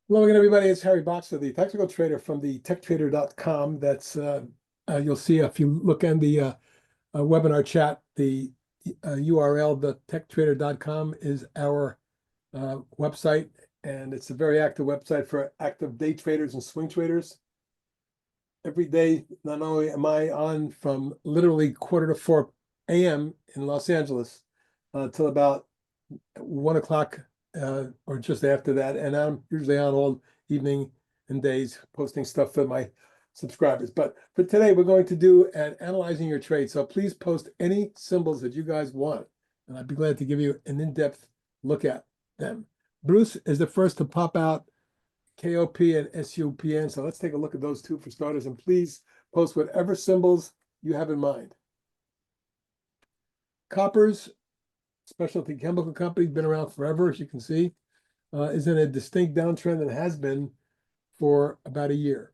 Hello again, everybody. It's Harry Boxer, the technical trader from the techtrader.com. That's you'll see if you look in the webinar chat, the URL, the techtrader.com is our website, and it's a very active website for active day traders and swing traders. Every day, not only am I on from literally 3:45 a.m. in Los Angeles till about 1 o'clock or just after that. And I'm usually on all evening and days posting stuff for my subscribers. But for today, we're going to do an analyzing your trade. So please post any symbols that you guys want, and I'd be glad to give you an in-depth look at them. Bruce is the first to pop out KOP and SUPN. So let's take a look at those two for starters. And please post whatever symbols you have in mind. Coppers, specialty chemical company, been around forever, as you can see, is in a distinct downtrend and has been for about a year,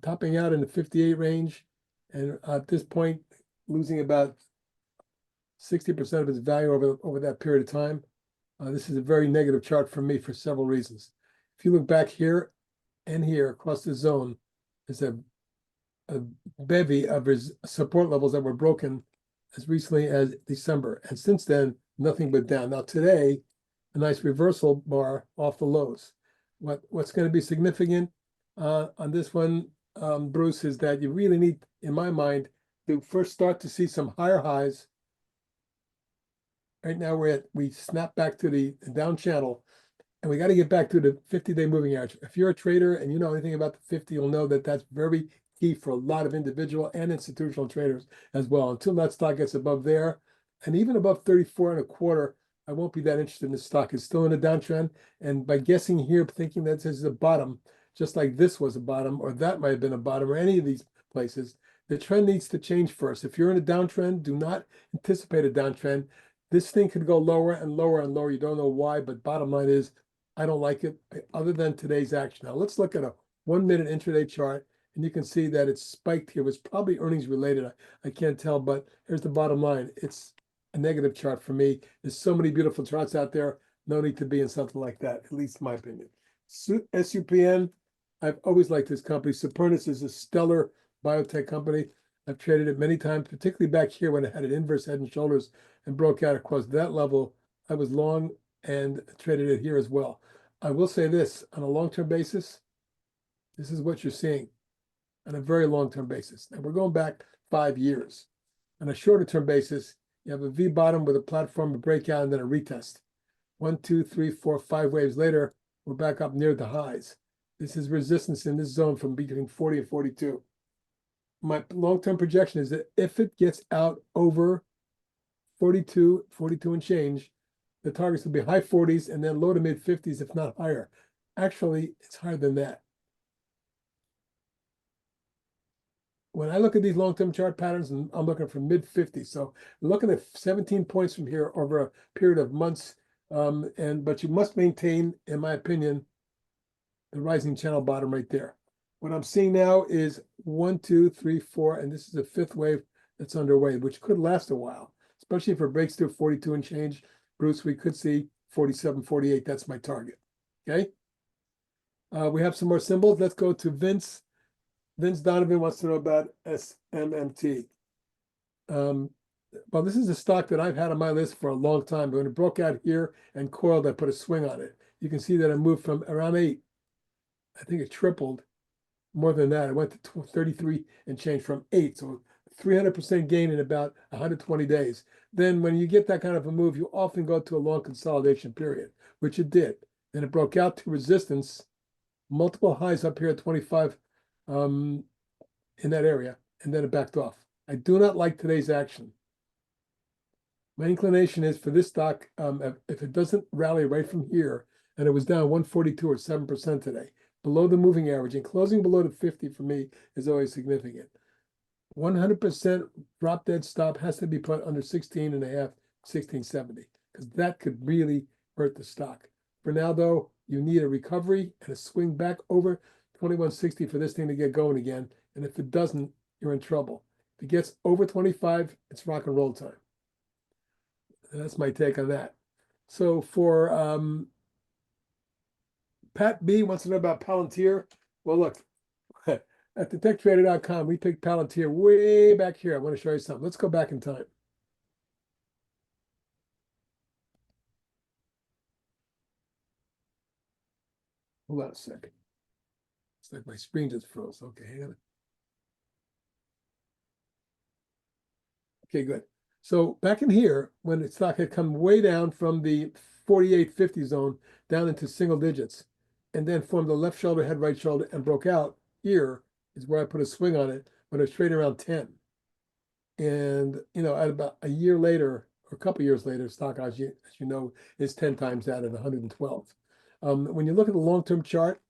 topping out in the 58 range, and at this point, losing about 60% of its value over that period of time. This is a very negative chart for me for several reasons. If you look back here and here across the zone, there's a bevy of support levels that were broken as recently as December, and since then, nothing but down. Now today, a nice reversal bar off the lows. What's going to be significant on this one, Bruce, is that you really need, in my mind, to first start to see some higher highs. Right now we snap back to the down channel, and we got to get back to the 50-day moving average. If you're a trader and you know anything about the 50, you'll know that that's very key for a lot of individual and institutional traders as well. Until that stock gets above there, and even above 34.25, I won't be that interested in the stock. It's still in a downtrend. And by guessing here, thinking that this is a bottom, just like this was a bottom, or that might have been a bottom, or any of these places, the trend needs to change first. If you're in a downtrend, do not anticipate a downtrend. This thing could go lower and lower and lower. You don't know why, but bottom line is, I don't like it other than today's action. Now let's look at a 1-minute intraday chart, and you can see that it's spiked here. It was probably earnings related. I can't tell, but here's the bottom line. It's a negative chart for me. There's so many beautiful charts out there. No need to be in something like that, at least in my opinion. SUPN, I've always liked this company. Supernus is a stellar biotech company. I've traded it many times, particularly back here when it had an inverse head and shoulders and broke out across that level. I was long and traded it here as well. I will say this, on a long-term basis, this is what you're seeing on a very long-term basis. And we're going back 5 years. On a shorter-term basis, you have a V bottom with a platform, a breakout, and then a retest. 1, 2, 3, 4, 5 waves later, we're back up near the highs. This is resistance in this zone from between 40 and 42. My long-term projection is that if it gets out over 42 and change, the targets will be high 40s and then low to mid 50s, if not higher. Actually, it's higher than that. When I look at these long-term chart patterns, and I'm looking for mid 50s. So I'm looking at 17 points from here over a period of months. But you must maintain, in my opinion, the rising channel bottom right there. What I'm seeing now is 1, 2, 3, 4, and this is the 5th wave that's underway, which could last a while, especially if it breaks through 42 and change. Bruce, we could see 47, 48. That's my target. Okay. We have some more symbols. Let's go to Vince. Vince Donovan wants to know about SMMT. Well, this is a stock that I've had on my list for a long time. But when it broke out here and coiled, I put a swing on it. You can see that I moved from around 8. I think it tripled. More than that. It went to 33 and change from 8. So 300% gain in about 120 days. Then when you get that kind of a move, you often go to a long consolidation period, which it did. Then it broke out to resistance, multiple highs up here at 25 in that area, and then it backed off. I do not like today's action. My inclination is for this stock, if it doesn't rally right from here, and it was down 142 or 7% today, below the moving average, and closing below the 50 for me is always significant. 100% drop dead stop has to be put under 16.5, 1670, because that could really hurt the stock. For now, though, you need a recovery and a swing back over 2160 for this thing to get going again. And if it doesn't, you're in trouble. If it gets over 25, it's rock and roll time. And that's my take on that. So for Pat B wants to know about Palantir. Well, look, at TheTechTrader.com, we picked Palantir way back here. I want to show you something. Let's go back in time. Hold on a second. It's like my screen just froze. Okay, hang on. Okay, good. So back in here, when the stock had come way down from the 48.50 zone down into single digits, and then formed a left shoulder, head, right shoulder, and broke out, here is where I put a swing on it when it was trading around 10. And, at about a year later, or a couple years later, stock, as you know, is 10 times that at 112. When you look at the long-term chart,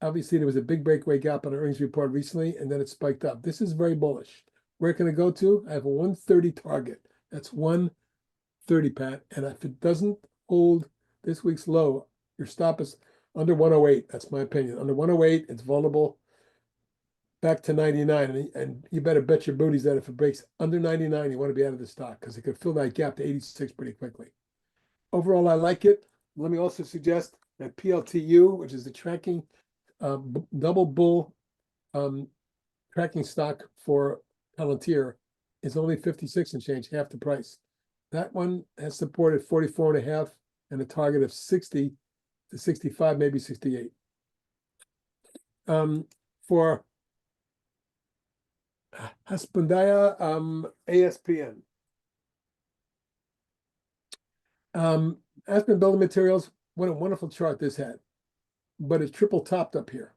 obviously there was a big breakaway gap on the earnings report recently, and then it spiked up. This is very bullish. Where can it go to? I have a 130 target. That's 130, Pat. And if it doesn't hold this week's low, your stop is under 108. That's my opinion. Under 108, it's vulnerable back to 99. And you better bet your booties that if it breaks under 99, you want to be out of the stock because it could fill that gap to 86 pretty quickly. Overall, I like it. Let me also suggest that PLTU, which is the tracking double bull tracking stock for Palantir, is only 56 and change, half the price. That one has supported 44.5 and a target of 60 to 65, maybe 68. For Haspandaya ASPN. Aspen Building Materials, what a wonderful chart this had, but it's triple topped up here.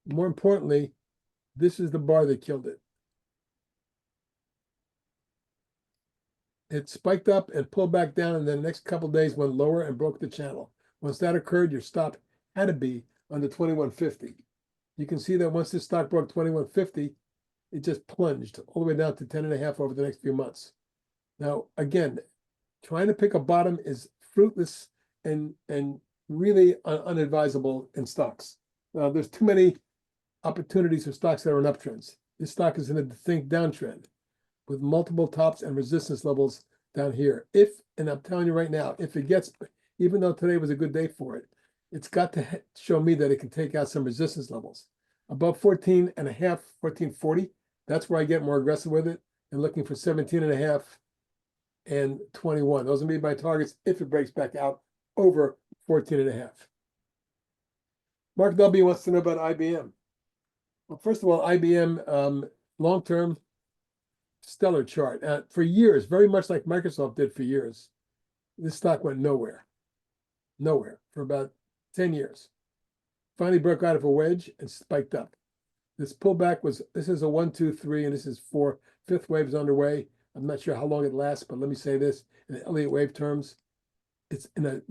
More importantly, this is the bar that killed it. It spiked up and pulled back down, and then the next couple of days went lower and broke the channel. Once that occurred, your stop had to be under 2150. You can see that once this stock broke 2150, it just plunged all the way down to 10.5 over the next few months. Now, again, trying to pick a bottom is fruitless and really unadvisable in stocks. There's too many opportunities for stocks that are in uptrends. This stock is in a distinct downtrend with multiple tops and resistance levels down here. And I'm telling you right now, if it gets, even though today was a good day for it, it's got to show me that it can take out some resistance levels. Above 14.5, 1440, that's where I get more aggressive with it and looking for 17.5 and 21. Those will be my targets if it breaks back out over 14.5. Mark W. wants to know about IBM. Well, first of all, IBM long-term stellar chart. For years, very much like Microsoft did for years, this stock went nowhere for about 10 years. Finally broke out of a wedge and spiked up. This pullback this is a 1, 2, 3, and this is 4. Fifth wave is underway. I'm not sure how long it lasts, but let me say this in the Elliott wave terms, it's in a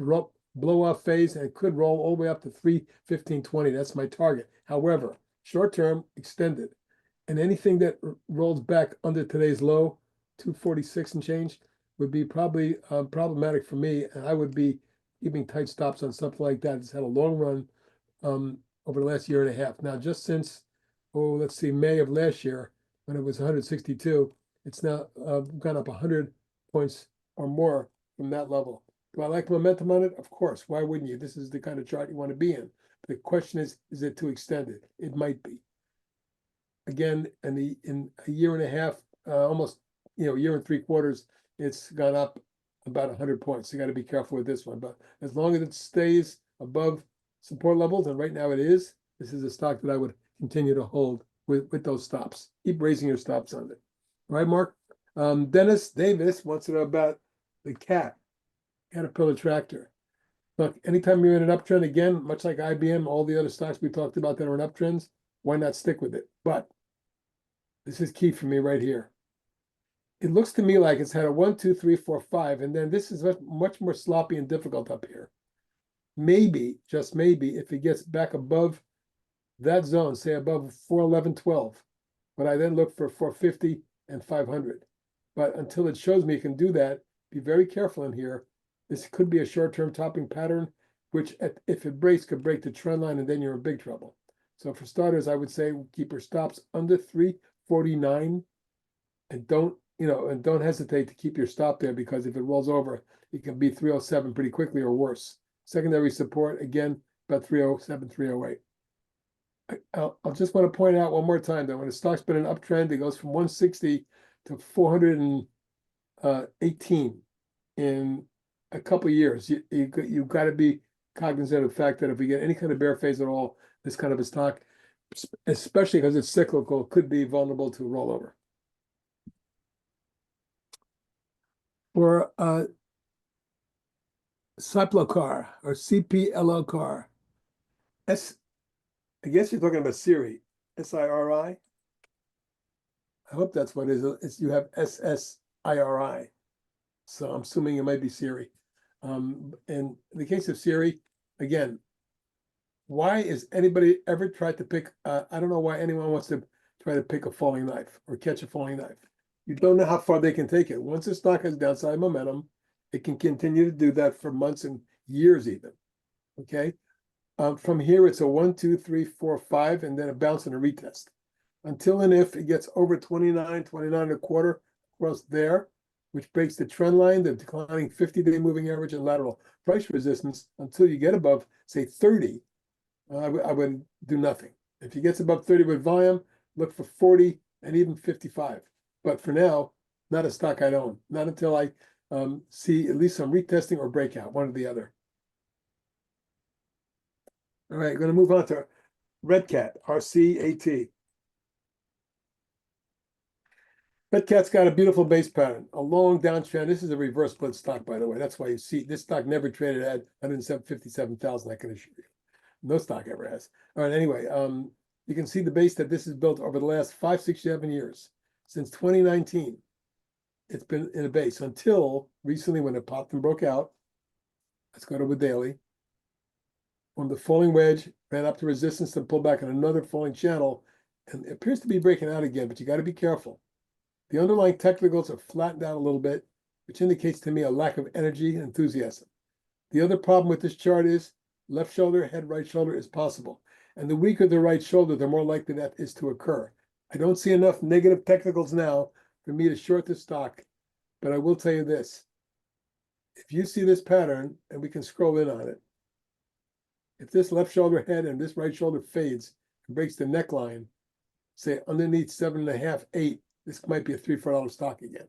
blow-off phase and it could roll all the way up to 315.20. That's my target. However, short-term, extended. And anything that rolls back under today's low, 246 and change, would be probably problematic for me. And I would be keeping tight stops on something like that. It's had a long run over the last year and a half. Now, just since, let's see, May of last year, when it was 162, it's now gone up 100 points or more from that level. Do I like momentum on it? Of course. Why wouldn't you? This is the kind of chart you want to be in. The question is it too extended? It might be. Again, in a year and a half, almost year and 3 quarters, it's gone up about 100 points. You got to be careful with this one. But as long as it stays above support levels, and right now it is, this is a stock that I would continue to hold with those stops. Keep raising your stops on it. All right, Mark? Dennis Davis wants to know about the Caterpillar tractor. Look, anytime you're in an uptrend, again, much like IBM, all the other stocks we talked about that are in uptrends, why not stick with it? But this is key for me right here. It looks to me like it's had a 1, 2, 3, 4, 5, and then this is much more sloppy and difficult up here. Maybe, just maybe, if it gets back above that zone, say above 411.12, but I then look for 450 and 500. But until it shows me it can do that, be very careful in here. This could be a short-term topping pattern, which if it breaks, could break the trend line, and then you're in big trouble. So for starters, I would say keep your stops under 349, and don't hesitate to keep your stop there, because if it rolls over, it can be 307 pretty quickly or worse. Secondary support, again, about 307, 308. I'll just want to point out one more time that when the stock's been an uptrend, it goes from 160 to 418 in a couple of years. You've got to be cognizant of the fact that if we get any kind of bear phase at all, this kind of a stock, especially because it's cyclical, could be vulnerable to rollover. For Cyclocar or CPLO car, I guess you're talking about Siri, SIRI. I hope that's what it is. You have SSIRI. So I'm assuming it might be Siri. In the case of Siri, again, why is anybody ever tried to pick, I don't know why anyone wants to try to pick a falling knife or catch a falling knife. You don't know how far they can take it. Once the stock has downside momentum, it can continue to do that for months and years even, okay? From here, it's a 1, 2, 3, 4, 5, and then a bounce and a retest. Until and if it gets over 29, 29 and a quarter across there, which breaks the trend line, the declining 50-day moving average and lateral price resistance, until you get above, say, 30, I would do nothing. If it gets above 30 with volume, look for 40 and even 55. But for now, not a stock I'd own. Not until I see at least some retesting or breakout, one or the other. All right, going to move on to Red Cat, RCAT. Red Cat's got a beautiful base pattern, a long downtrend. This is a reverse split stock, by the way. That's why you see this stock never traded at 157,000, I can assure you. No stock ever has. All right, anyway, you can see the base that this is built over the last 5, 6, 7 years. Since 2019, it's been in a base until recently when it popped and broke out. Let's go to the daily. From the falling wedge, ran up to resistance and pulled back on another falling channel, and it appears to be breaking out again, but you got to be careful. The underlying technicals are flattened out a little bit, which indicates to me a lack of energy and enthusiasm. The other problem with this chart is left shoulder, head, right shoulder is possible. And the weaker the right shoulder, the more likely that is to occur. I don't see enough negative technicals now for me to short the stock, but I will tell you this. If you see this pattern, and we can scroll in on it, if this left shoulder head and this right shoulder fades and breaks the neckline, say underneath 7.5, 8, this might be a $3, $4 stock again.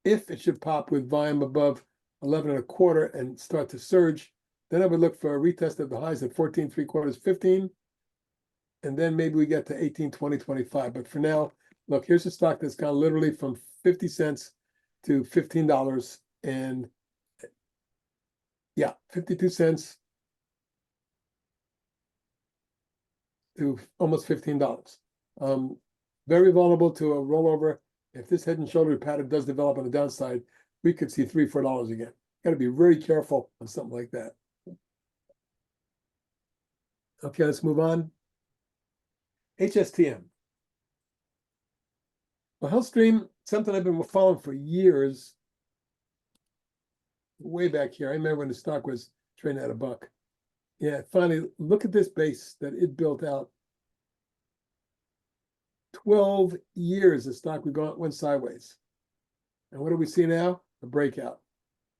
If it should pop with volume above 11 and a quarter and start to surge, then I would look for a retest of the highs at 14, 3/4, 15, and then maybe we get to 18, 20, 25. But for now, look, here's a stock that's gone literally from 50 cents to $15, and yeah, 52 cents to almost $15. Very vulnerable to a rollover. If this head and shoulder pattern does develop on the downside, we could see $3, $4 again. Got to be very careful on something like that. Okay, let's move on. HSTM. Well, HealthStream, something I've been following for years. Way back here, I remember when the stock was trading at $1. Yeah, finally, look at this base that it built out. 12 years the stock went sideways. And what do we see now? A breakout.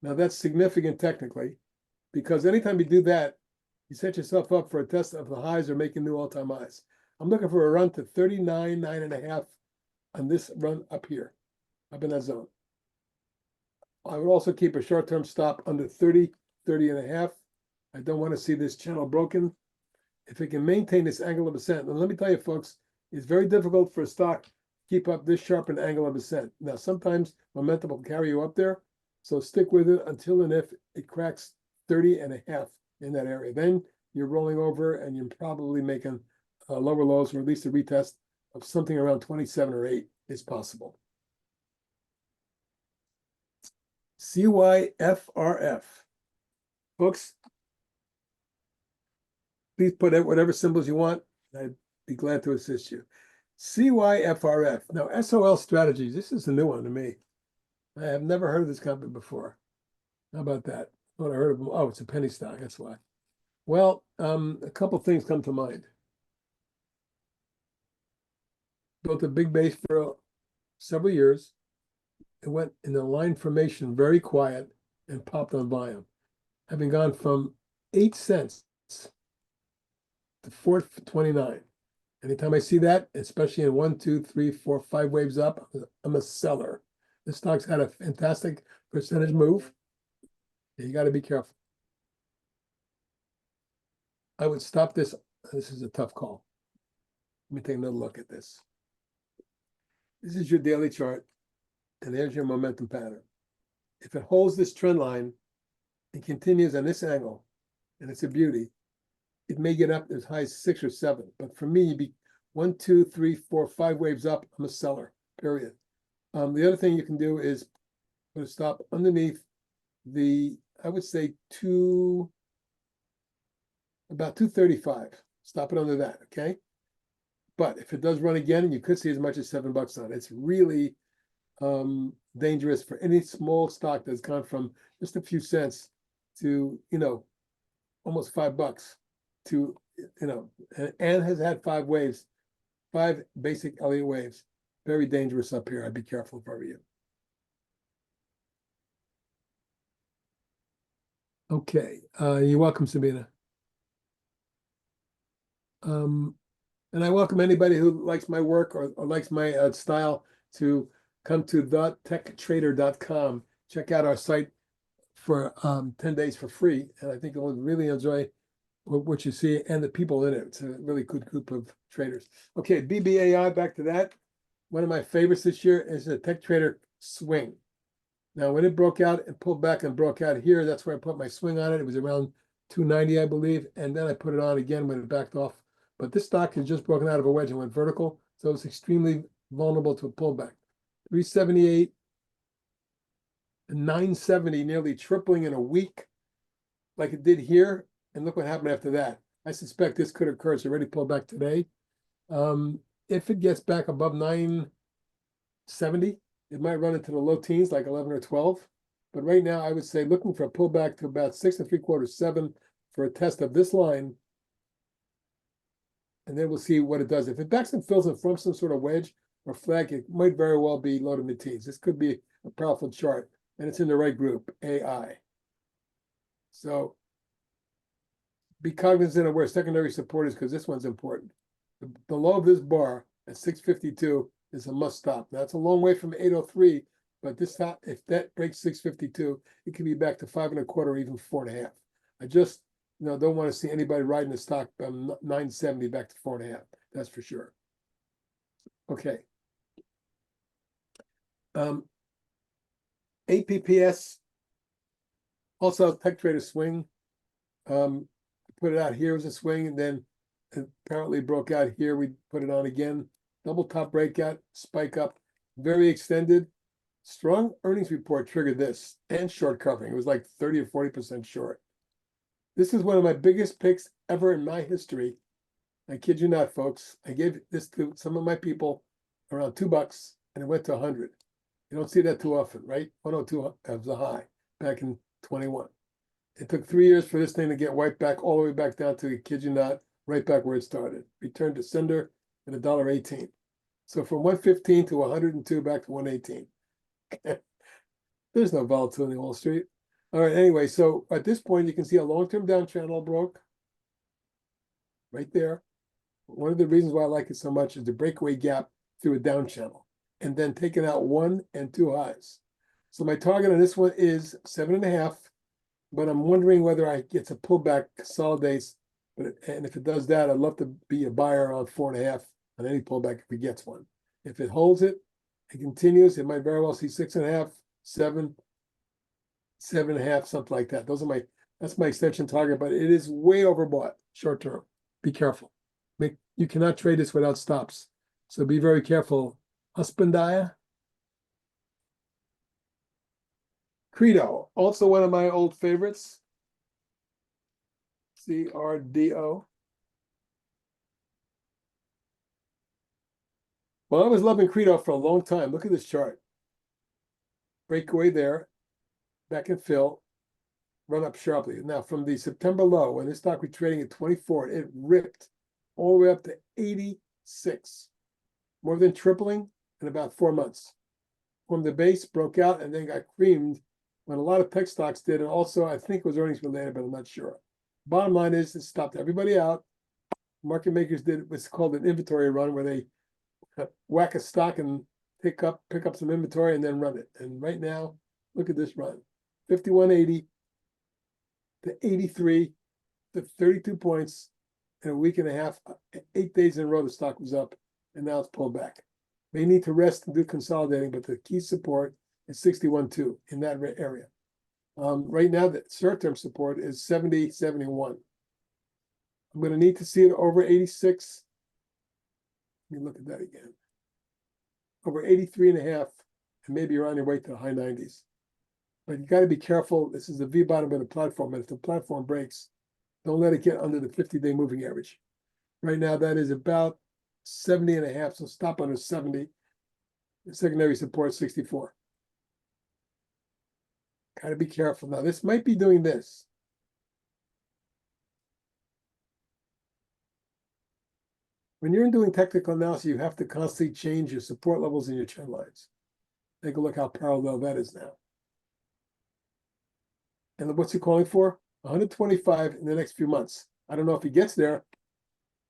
Now that's significant technically, because anytime you do that, you set yourself up for a test of the highs or making new all-time highs. I'm looking for a run to 39, 9.5 on this run up here, up in that zone. I would also keep a short-term stop under 30, 30.5. I don't want to see this channel broken. If it can maintain this angle of ascent, and let me tell you, folks, it's very difficult for a stock to keep up this sharp an angle of ascent. Now, sometimes momentum will carry you up there, so stick with it until and if it cracks 30.5 in that area. Then you're rolling over and you're probably making lower lows, or at least a retest of something around 27 or 8 is possible. CYFRF. Folks, please put out whatever symbols you want. I'd be glad to assist you. CYFRF. Now, SOL Strategies. This is a new one to me. I have never heard of this company before. How about that? I thought I heard of them. Oh, it's a penny stock. That's why. Well, a couple things come to mind. Built a big base for several years. It went in a line formation, very quiet, and popped on volume. Having gone from 8 cents to 429. Anytime I see that, especially in 1, 2, 3, 4, 5 waves up, I'm a seller. This stock's had a fantastic percentage move. You got to be careful. I would stop this. This is a tough call. Let me take another look at this. This is your daily chart, and there's your momentum pattern. If it holds this trend line and continues on this angle, and it's a beauty, it may get up as high as 6 or 7. But for me, you'd be 1, 2, 3, 4, 5 waves up. I'm a seller, period. The other thing you can do is put a stop underneath the, I would say, about 235. Stop it under that, okay? But if it does run again, you could see as much as $7 on it. It's really dangerous for any small stock that's gone from just a few cents to, almost $5 to, and has had 5 waves, 5 basic Elliott waves. Very dangerous up here. I'd be careful if I were you. Okay, you're welcome, Sabina. And I welcome anybody who likes my work or likes my style to come to thetechtrader.com. Check out our site for 10 days for free. And I think you'll really enjoy what you see and the people in it. It's a really good group of traders. Okay, BBAI, back to that. One of my favorites this year is the Tech Trader Swing. Now, when it broke out and pulled back and broke out here, that's where I put my swing on it. It was around 290, I believe. And then I put it on again when it backed off. But this stock has just broken out of a wedge and went vertical. So it's extremely vulnerable to a pullback. 378 and 970, nearly tripling in a week like it did here. And look what happened after that. I suspect this could occur. It's already pulled back today. If it gets back above 970, it might run into the low teens, like 11 or 12. But right now, I would say looking for a pullback to about 6 3/4, 7 for a test of this line. And then we'll see what it does. If it backs and fills in from some sort of wedge or flag, it might very well be low to mid-teens. This could be a powerful chart, and it's in the right group, AI. So be cognizant of where secondary support is, because this one's important. The low of this bar at 652 is a must stop. Now, it's a long way from 803, but this top, if that breaks 652, it can be back to 5 1/4 or even 4 1/2. I just don't want to see anybody riding the stock from 970 back to 4 1/2. That's for sure. Okay. APPS, also Tech Trader Swing. Put it out here as a swing, and then apparently broke out here. We put it on again. Double top breakout, spike up, very extended. Strong earnings report triggered this, and short covering. It was like 30 or 40% short. This is one of my biggest picks ever in my history. I kid you not, folks. I gave this to some of my people around $2, and it went to 100. You don't see that too often, right? 102 was the high back in 21. It took 3 years for this thing to get wiped back all the way back down to, kid you not, right back where it started. Returned to sender at $1.18. So from 115 to 102 back to 118. There's no volatility in Wall Street. All right, anyway, so at this point, you can see a long-term down channel broke right there. One of the reasons why I like it so much is the breakaway gap through a down channel and then taking out 1 and 2 highs. So my target on this one is 7.5, but I'm wondering whether I get a pullback, consolidates, and if it does that, I'd love to be a buyer on 4.5 on any pullback if it gets one. If it holds it, it continues, it might very well see 6.5, 7, 7.5, something like that. That's my extension target, but it is way overbought short term. Be careful. You cannot trade this without stops. So be very careful. Husbandia. Credo, also one of my old favorites. CRDO. Well, I was loving Credo for a long time. Look at this chart. Breakaway there, back and fill, run up sharply. Now, from the September low, when this stock was trading at 24, it ripped all the way up to 86, more than tripling in about 4 months. From the base, broke out, and then got creamed when a lot of tech stocks did. And also, I think it was earnings related, but I'm not sure. Bottom line is, it stopped everybody out. Market makers did what's called an inventory run, where they whack a stock and pick up some inventory and then run it. And right now, look at this run: 51.80 to 83 to 32 points in a week and a half. 8 days in a row, the stock was up, and now it's pulled back. They need to rest and do consolidating, but the key support is 61.2 in that area. Right now, the short-term support is 70.71. I'm going to need to see it over 86. Let me look at that again. Over 83.5, and maybe you're on your way to the high 90s. But you got to be careful. This is the V bottom of the platform, and if the platform breaks, don't let it get under the 50-day moving average. Right now, that is about 70.5, so stop under 70. The secondary support 64. Got to be careful. Now, this might be doing this. When you're doing technical analysis, you have to constantly change your support levels and your trend lines. Take a look how parallel that is now. And what's he calling for? 125 in the next few months. I don't know if he gets there,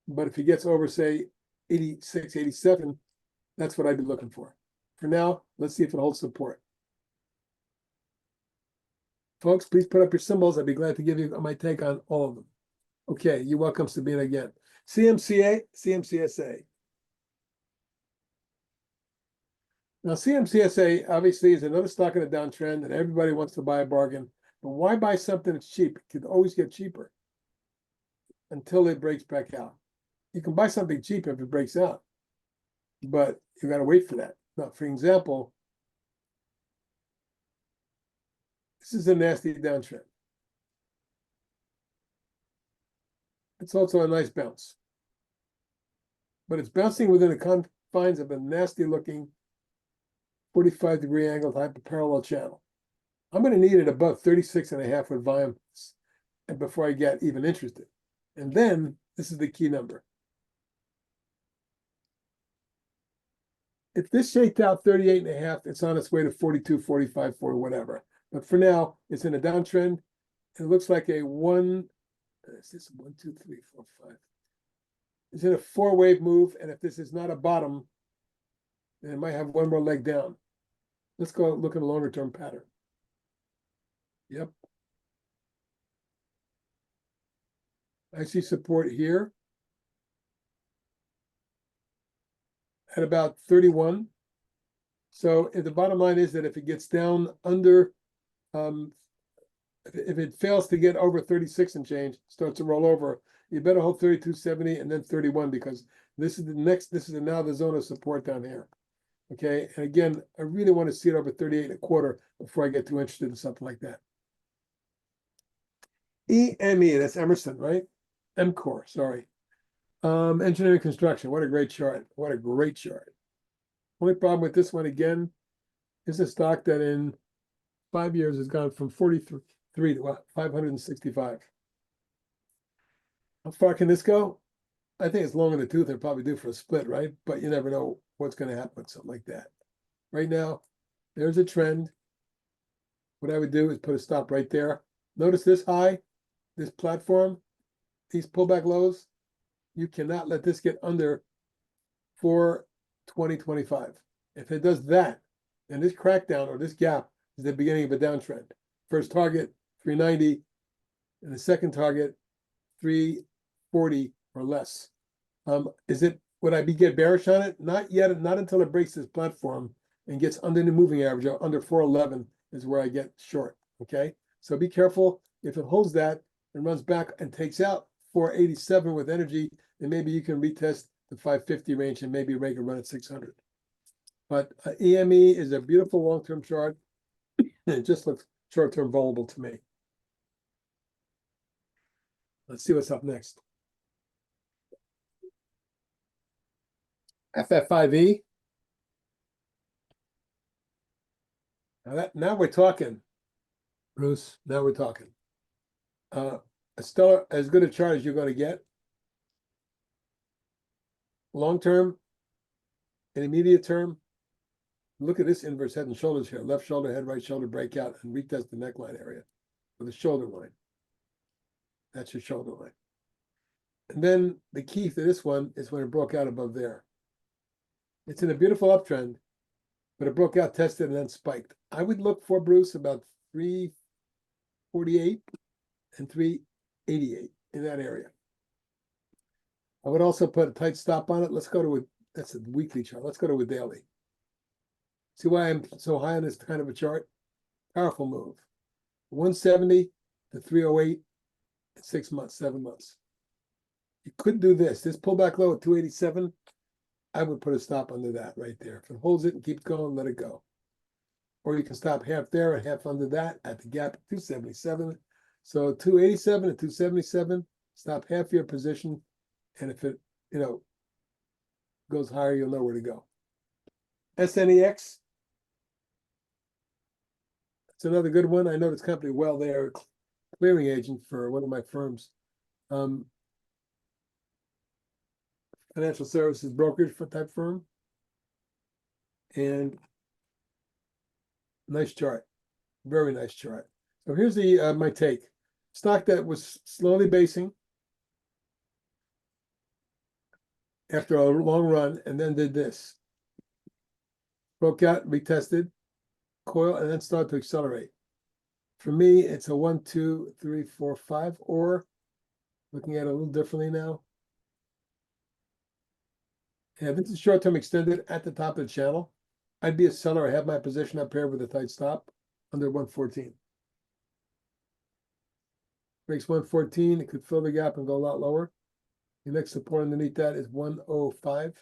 but if he gets over, say, 86, 87, that's what I'd be looking for. For now, let's see if it holds support. Folks, please put up your symbols. I'd be glad to give you my take on all of them. Okay, you're welcome, Sabina, again. CMCA, CMCSA. Now, CMCSA obviously is another stock in a downtrend, and everybody wants to buy a bargain. But why buy something that's cheap? It could always get cheaper until it breaks back out. You can buy something cheap if it breaks out, but you got to wait for that. Now, for example, this is a nasty downtrend. It's also a nice bounce, but it's bouncing within the confines of a nasty looking 45-degree angled hyperparallel channel. I'm going to need it above 36.5 with volume and before I get even interested. And then this is the key number. If this shaked out 38.5, it's on its way to 42, 45, 40, whatever. But for now, it's in a downtrend. It looks like a is this 1, 2, 3, 4, 5? It's in a 4-wave move, and if this is not a bottom, then it might have one more leg down. Let's go look at a longer term pattern. Yep. I see support here at about 31. So if the bottom line is that if it gets down under, if it fails to get over 36 and change, starts to roll over, you better hold 32.70 and then 31, because this is now the zone of support down here. Okay, and again, I really want to see it over 38.25 before I get too interested in something like that. EME, that's Emerson, right? MCOR, sorry. Engineering construction, what a great chart. What a great chart. Only problem with this one, again, is a stock that in 5 years has gone from 43 to 565. How far can this go? I think it's long in the tooth. They're probably due for a split, right? But you never know what's going to happen with something like that. Right now, there's a trend. What I would do is put a stop right there. Notice this high, this platform, these pullback lows. You cannot let this get under 420.25. If it does that, then this crackdown or this gap is the beginning of a downtrend. First target, 390, and the second target, 340 or less. Would I get bearish on it? Not yet, not until it breaks this platform and gets under the moving average, or under 411 is where I get short, okay? So be careful. If it holds that and runs back and takes out 487 with energy, then maybe you can retest the 550 range and maybe make a run at 600. But EME is a beautiful long-term chart. It just looks short-term vulnerable to me. Let's see what's up next. FF5E. Now we're talking, Bruce. Now we're talking. A stellar, as good a chart as you're going to get. Long term, intermediate term. Look at this inverse head and shoulders here. Left shoulder, head, right shoulder breakout, and retest the neckline area with a shoulder line. That's your shoulder line. And then the key to this one is when it broke out above there. It's in a beautiful uptrend, but it broke out, tested, and then spiked. I would look for, Bruce, about 348 and 388 in that area. I would also put a tight stop on it. Let's go to that's a weekly chart. Let's go to a daily. See why I'm so high on this kind of a chart? Powerful move. 170 to 308 in 6 months, 7 months. You could do this. This pullback low at 287, I would put a stop under that right there. If it holds it and keeps going, let it go. Or you can stop half there and half under that at the gap at 277. So 287 and 277, stop half your position. And if it, goes higher, you'll know where to go. SNEX. It's another good one. I know this company well. They are a clearing agent for one of my firms. Financial services brokerage type firm. And nice chart. Very nice chart. So here's the my take. Stock that was slowly basing after a long run and then did this. Broke out, retested, coil, and then started to accelerate. For me, it's a 1, 2, 3, 4, 5, or looking at it a little differently now. Yeah, this is short-term extended at the top of the channel. I'd be a seller. I have my position up here with a tight stop under 114. Breaks 114, it could fill the gap and go a lot lower. The next support underneath that is 105.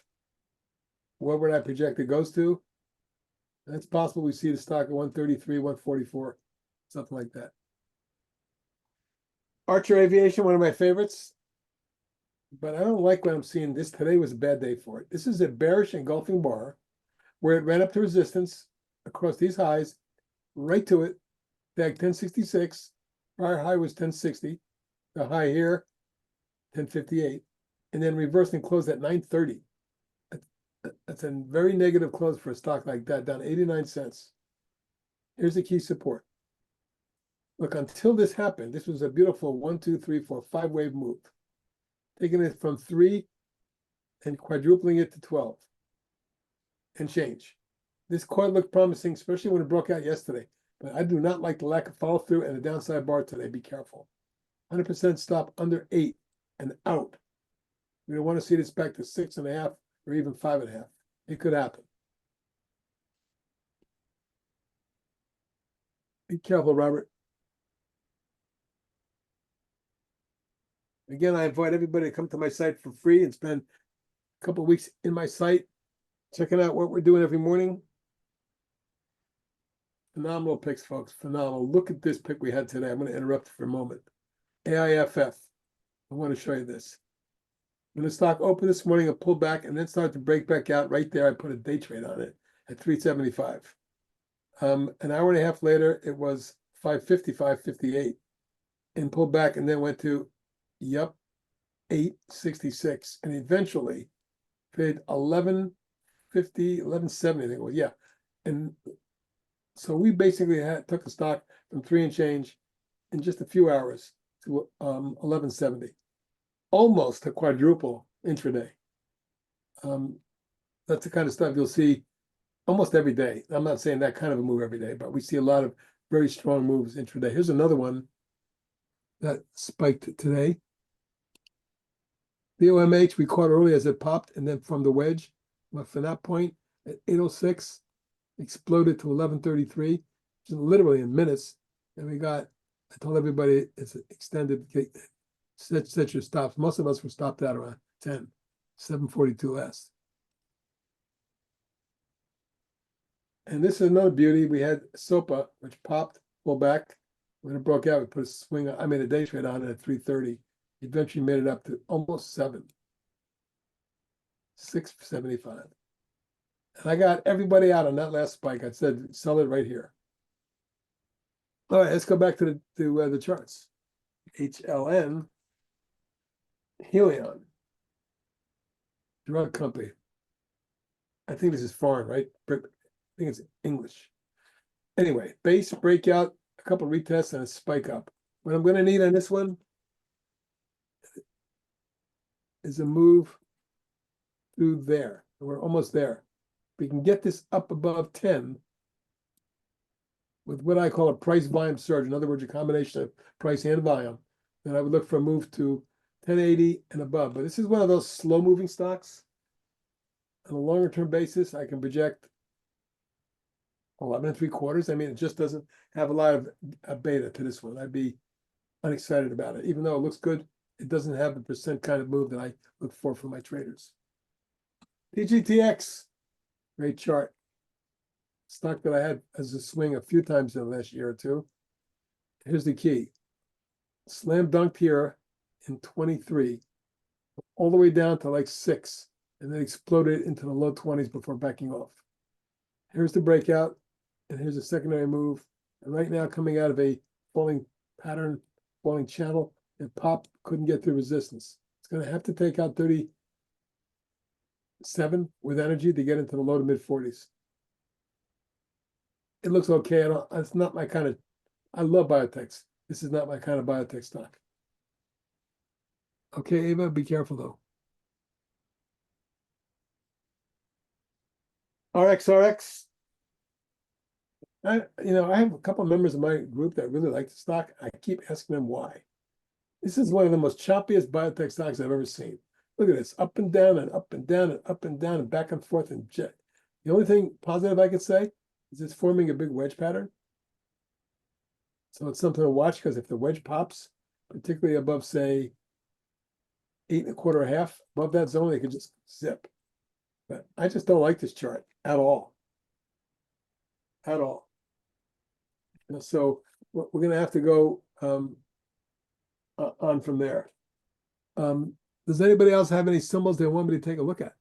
Where would I project it goes to? That's possible we see the stock at 133, 144, something like that. Archer Aviation, one of my favorites. But I don't like what I'm seeing. This today was a bad day for it. This is a bearish engulfing bar where it ran up to resistance across these highs, right to it, back 1066. Prior high was 1060. The high here, 1058. And then reversed and closed at 930. That's a very negative close for a stock like that, down 89 cents. Here's the key support. Look, until this happened, this was a beautiful 1, 2, 3, 4, 5 wave move. Taking it from 3 and quadrupling it to 12 and change. This coil looked promising, especially when it broke out yesterday. But I do not like the lack of follow through and the downside bar today. Be careful. 100% stop under 8 and out. We don't want to see this back to 6.5 or even 5.5. It could happen. Be careful, Robert. Again, I invite everybody to come to my site for free and spend a couple of weeks in my site, checking out what we're doing every morning. Phenomenal picks, folks. Phenomenal. Look at this pick we had today. I'm going to interrupt for a moment. AIFF. I want to show you this. When the stock opened this morning, it pulled back and then started to break back out right there. I put a day trade on it at 375. An hour and a half later, it was 550, 558 and pulled back and then went to, 866. And eventually paid 1150, 1170, I think it was. Yeah. And so we basically took the stock from 3 and change in just a few hours to 1170. Almost a quadruple intraday. That's the kind of stuff you'll see almost every day. I'm not saying that kind of a move every day, but we see a lot of very strong moves intraday. Here's another one that spiked today. The OMH we caught early as it popped, and then from the wedge, went from that point at 806, exploded to 1133, literally in minutes. And we got, I told everybody it's extended. Set your stops. Most of us were stopped out around 10, 742 last. And this is another beauty. We had SOPA, which popped, pulled back. When it broke out, we put a swing. I made a day trade on it at 330. Eventually made it up to almost 7, 675. And I got everybody out on that last spike. I said, sell it right here. All right, let's go back to the charts. HLN. Helion, drug company. I think this is foreign, right? I think it's English. Anyway, base breakout, a couple of retests, and a spike up. What I'm going to need on this one, is a move through there. We're almost there. We can get this up above 10 with what I call a price volume surge. In other words, a combination of price and volume. Then I would look for a move to 1080 and above. But this is one of those slow moving stocks. On a longer term basis, I can project 11 and 3/4. I mean, it just doesn't have a lot of beta to this one. I'd be unexcited about it. Even though it looks good, it doesn't have the percent kind of move that I look for my traders. PGTX, great chart. Stock that I had as a swing a few times in the last year or two. Here's the key. Slam dunked here in 23, all the way down to like 6, and then exploded into the low 20s before backing off. Here's the breakout, and here's a secondary move. And right now, coming out of a falling pattern, falling channel, it popped, couldn't get through resistance. It's going to have to take out 37 with energy to get into the low to mid 40s. It looks okay. It's not my kind of, I love biotechs. This is not my kind of biotech stock. Okay, Ava, be careful though. RXRX. I have a couple of members of my group that really like the stock. I keep asking them why. This is one of the most choppiest biotech stocks I've ever seen. Look at this, up and down and up and down and up and down and back and forth and jet. The only thing positive I could say is it's forming a big wedge pattern. So it's something to watch, because if the wedge pops, particularly above, say, 8 1/4 or half, above that zone, they could just zip. But I just don't like this chart at all. At all. And so we're going to have to go on from there. Does anybody else have any symbols they want me to take a look at?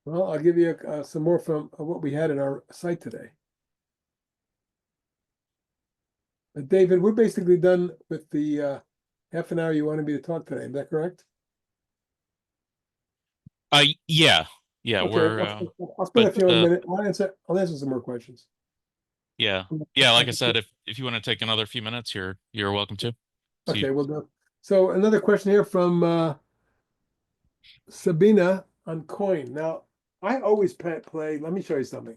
Well, I'll give you some more from what we had in our site today. But David, we're basically done with the half an hour you wanted me to talk today. Is that correct? Yeah, Okay, we're I'll spend a few minutes. I'll answer some more questions. yeah. Like I said, if you want to take another few minutes, you're welcome to. Okay, we'll do. So another question here from Sabina on coin. Now, I always play. Let me show you something.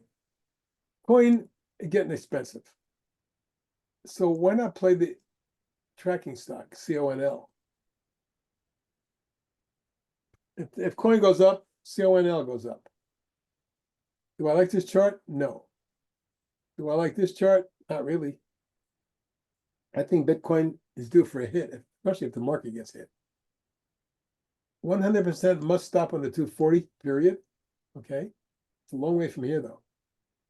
Coin is getting expensive. So why not play the tracking stock, CONL? If coin goes up, CONL goes up. Do I like this chart? No. Do I like this chart? Not really. I think Bitcoin is due for a hit, especially if the market gets hit. 100% must stop on the 240 period. Okay. It's a long way from here, though.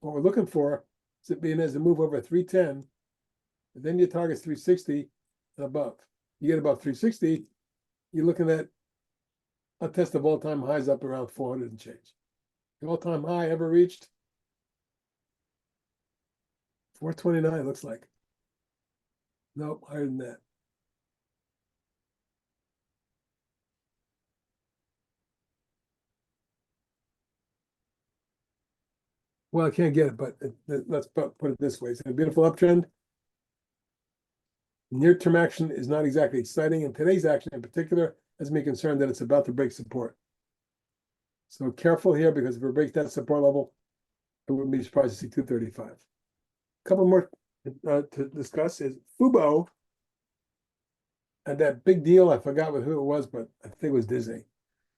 What we're looking for is it being as a move over 310, and then your target's 360 and above. You get above 360, you're looking at a test of all-time highs up around 400 and change. The all-time high ever reached 429, looks like. No, higher than that. Well, I can't get it, but let's put it this way. It's a beautiful uptrend. Near-term action is not exactly exciting, and today's action in particular has me concerned that it's about to break support. So careful here, because if it breaks that support level, I wouldn't be surprised to see 235. A couple more to discuss is Fubo. And that big deal, I forgot who it was, but I think it was Disney.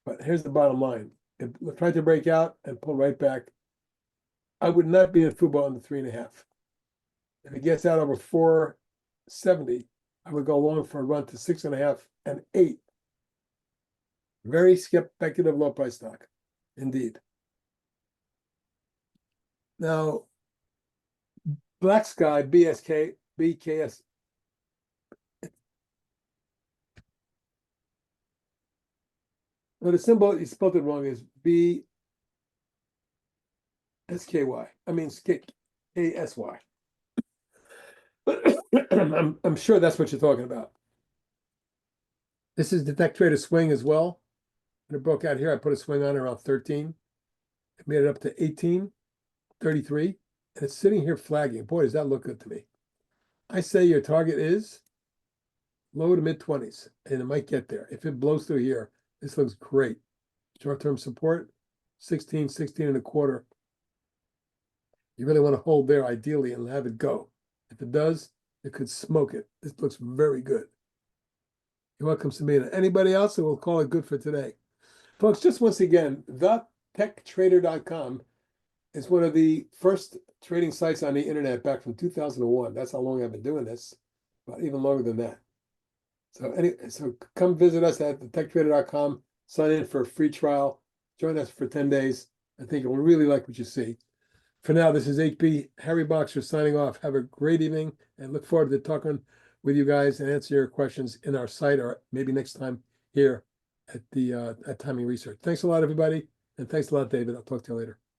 But here's the bottom line. It tried to break out and pull right back. I would not be in Fubo on the 3.5. If it gets out over 470, I would go long for a run to 6.5 and 8. Very speculative low price stock, indeed. Now, Black Sky, BKS. Now, the symbol, you spelled it wrong, is BSKY. I mean, KSY. I'm sure that's what you're talking about. This is Detect Trader swing as well. And it broke out here. I put a swing on around 13. It made it up to 18, 33. And it's sitting here flagging. Boy, does that look good to me. I say your target is low to mid 20s, and it might get there. If it blows through here, this looks great. Short-term support, 16, 16 and a quarter. You really want to hold there ideally and have it go. If it does, it could smoke it. This looks very good. You're welcome, Samina. Anybody else? So we'll call it good for today. Folks, just once again, thetechtrader.com is one of the first trading sites on the internet back from 2001. That's how long I've been doing this, but even longer than that. So come visit us at thetechtrader.com, sign in for a free trial, join us for 10 days. I think you'll really like what you see. For now, this is HB Harry Boxer signing off. Have a great evening and look forward to talking with you guys and answer your questions in our site or maybe next time here at Timing Research. Thanks a lot, everybody. And thanks a lot, David. I'll talk to you later.